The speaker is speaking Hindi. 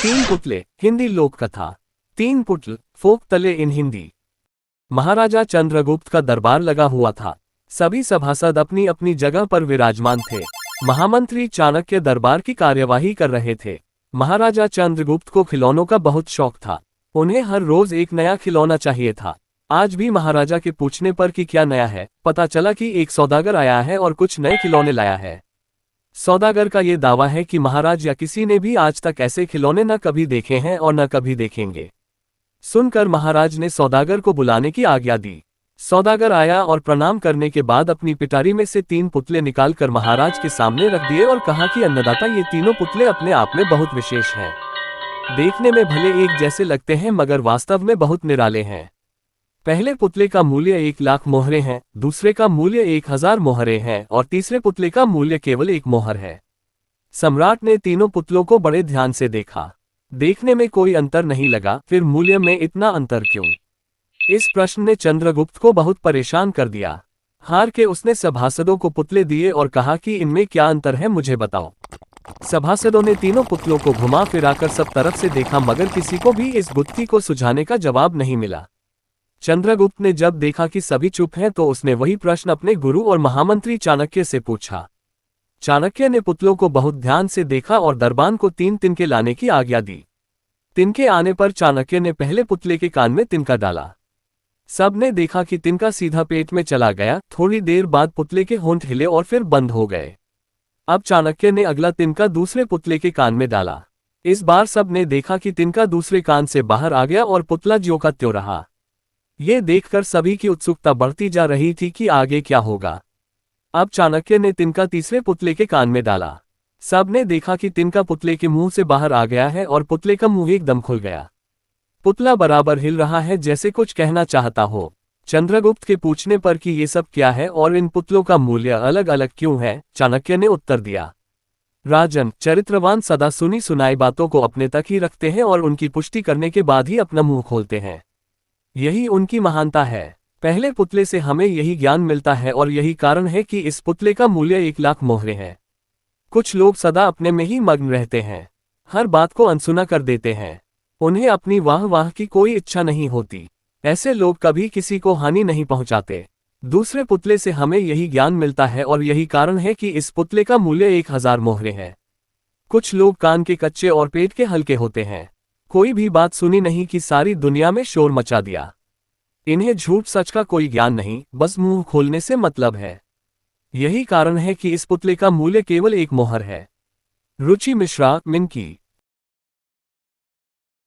तीन पुतले हिंदी लोक कथा। तीन पुतल फोक तले इन हिंदी। महाराजा चंद्रगुप्त का दरबार लगा हुआ था। सभी सभासद अपनी अपनी जगह पर विराजमान थे। महामंत्री चाणक्य दरबार की कार्यवाही कर रहे थे। महाराजा चंद्रगुप्त को खिलौनों का बहुत शौक था। उन्हें हर रोज एक नया खिलौना चाहिए था। आज भी महाराजा के पूछने पर कि क्या नया है, पता चला कि एक सौदागर आया है और कुछ नए खिलौने लाया है। सौदागर का ये दावा है कि महाराज या किसी ने भी आज तक ऐसे खिलौने न कभी देखे हैं और न कभी देखेंगे। सुनकर महाराज ने सौदागर को बुलाने की आज्ञा दी। सौदागर आया और प्रणाम करने के बाद अपनी पिटारी में से तीन पुतले निकालकर महाराज के सामने रख दिए और कहा कि अन्नदाता, ये तीनों पुतले अपने आप में बहुत विशेष हैं। देखने में भले एक जैसे लगते हैं मगर वास्तव में बहुत निराले हैं। पहले पुतले का मूल्य 1,00,000 मोहरे हैं, दूसरे का मूल्य 1,000 मोहरे हैं और तीसरे पुतले का मूल्य केवल 1 मोहर है। सम्राट ने तीनों पुतलों को बड़े ध्यान से देखा। देखने में कोई अंतर नहीं लगा, फिर मूल्य में इतना अंतर क्यों? इस प्रश्न ने चंद्रगुप्त को बहुत परेशान कर दिया। हार के उसने सभासदों को पुतले दिए और कहा कि इनमें क्या अंतर है, मुझे बताओ। सभासदों ने तीनों पुतलों को घुमा फिराकर सब तरफ से देखा मगर किसी को भी इस गुत्थी को सुझाने का जवाब नहीं मिला। चंद्रगुप्त ने जब देखा कि सभी चुप हैं तो उसने वही प्रश्न अपने गुरु और महामंत्री चाणक्य से पूछा। चाणक्य ने पुतलों को बहुत ध्यान से देखा और दरबान को 3 तिनके लाने की आज्ञा दी। तिनके आने पर चाणक्य ने पहले पुतले के कान में तिनका डाला। सब ने देखा कि तिनका सीधा पेट में चला गया। थोड़ी देर बाद पुतले के होंठ हिले और फिर बंद हो गए। अब चाणक्य ने अगला तिनका दूसरे पुतले के कान में डाला। इस बार सब ने देखा कि तिनका दूसरे कान से बाहर आ गया और पुतला ज्यों का त्यों रहा। ये देखकर सभी की उत्सुकता बढ़ती जा रही थी कि आगे क्या होगा। अब चाणक्य ने तिनका तीसरे पुतले के कान में डाला। सब ने देखा कि तिनका पुतले के मुंह से बाहर आ गया है और पुतले का मुंह एकदम खुल गया। पुतला बराबर हिल रहा है जैसे कुछ कहना चाहता हो। चंद्रगुप्त के पूछने पर कि ये सब क्या है और इन पुतलों का मूल्य अलग अलग क्यों है, चाणक्य ने उत्तर दिया, राजन, चरित्रवान सदा सुनी सुनाई बातों को अपने तक ही रखते हैं और उनकी पुष्टि करने के बाद ही अपना मुंह खोलते हैं। यही उनकी महानता है। पहले पुतले से हमें यही ज्ञान मिलता है और यही कारण है कि इस पुतले का मूल्य 1,00,000 मोहरे है। कुछ लोग सदा अपने में ही मग्न रहते हैं, हर बात को अनसुना कर देते हैं। उन्हें अपनी वाह वाह की कोई इच्छा नहीं होती। ऐसे लोग कभी किसी को हानि नहीं पहुंचाते। दूसरे पुतले से हमें यही ज्ञान मिलता है और यही कारण है कि इस पुतले का मूल्य 1,000 मोहरे है। कुछ लोग कान के कच्चे और पेट के हल्के होते हैं। कोई भी बात सुनी नहीं कि सारी दुनिया में शोर मचा दिया। इन्हें झूठ सच का कोई ज्ञान नहीं, बस मुंह खोलने से मतलब है। यही कारण है कि इस पुतले का मूल्य केवल 1 मोहर है। रुचि मिश्रा, मिनकी।